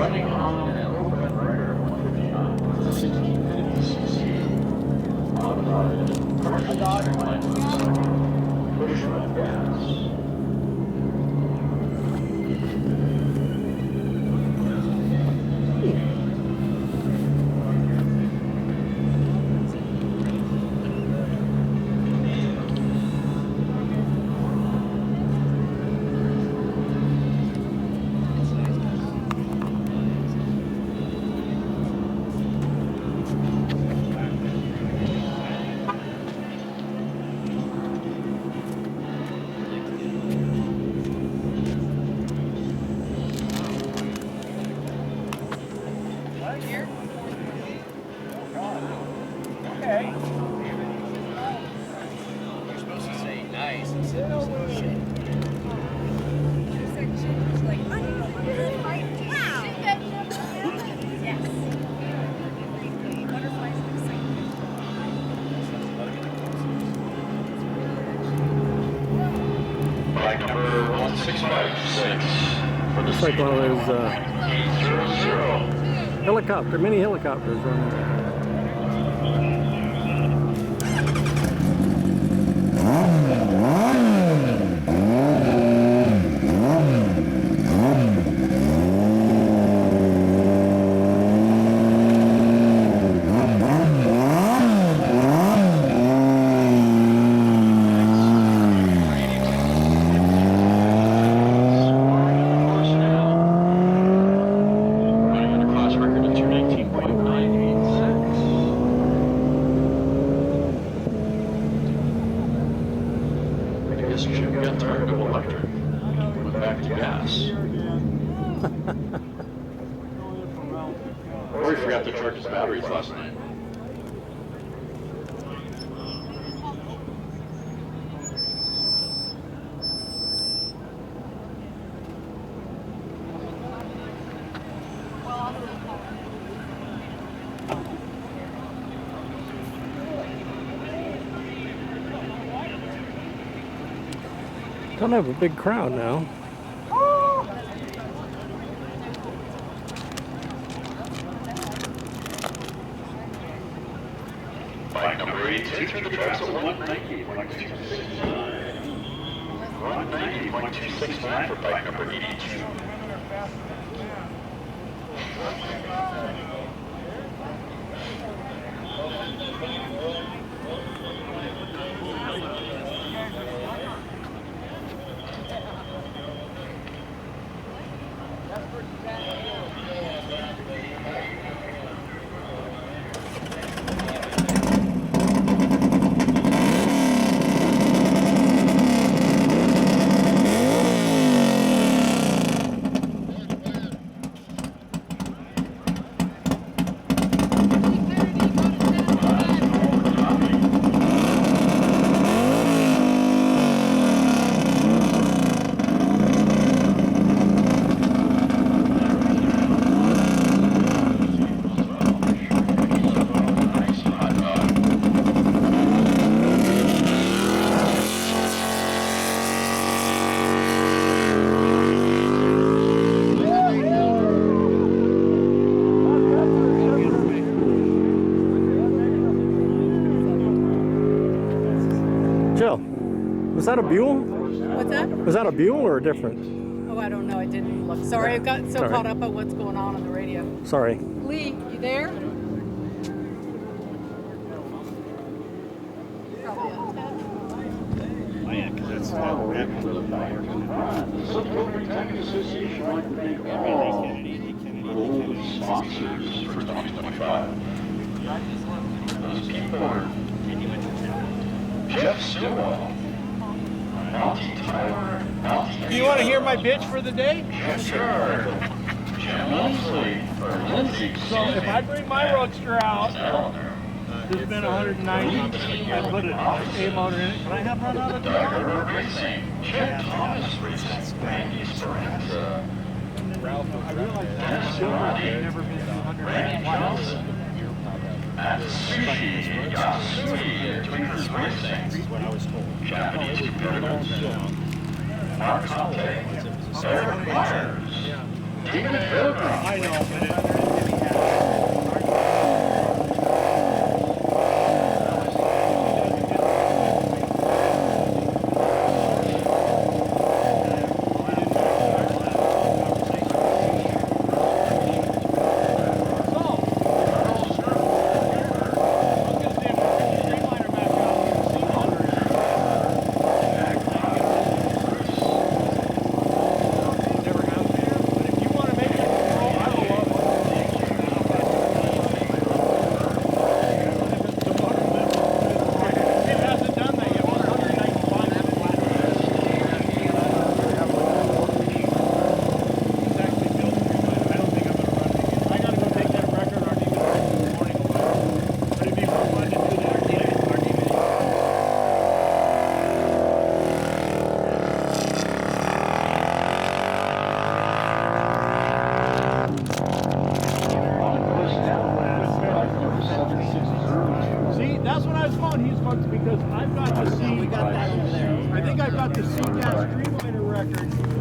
running on an open rear 1650cc. Modified partially streamlined push-run gas. It's like one of those mini helicopters running. Or we forgot to charge his batteries last night. Don't have a big crowd now. Bike number 82 through the tracks at 190.269. 190.269 for bike number 82. Was that a Buell? What's that? Was that a Buell or a different? Oh, I don't know. I didn't look. Sorry, I got so caught up on what's going on the radio. Sorry. Lee, you there? Oh yeah, because that's not Association would like to thank all sponsors for 2025. Those people are Jeff Stillwell, Monty Tyler, You want to hear my bitch for the day? Yes, sir. Jim Lindsay, or Lindsay. So if I bring my Roadster out, it's been 190. I put an A motor in it. Can I have run out of the Dagger Racing, Chad Thomas Racing, Randy Speranza, Ralph, I realized that silver had never been 200. Randy Johnson, Atsushi Yasui, Tweakers Racing, What I was told. Japanese competitors, Mark Conte, Eric Myers, I know, but see, that's what I was going. He's fucked because I've got to see. I think I've got the scta streamliner record.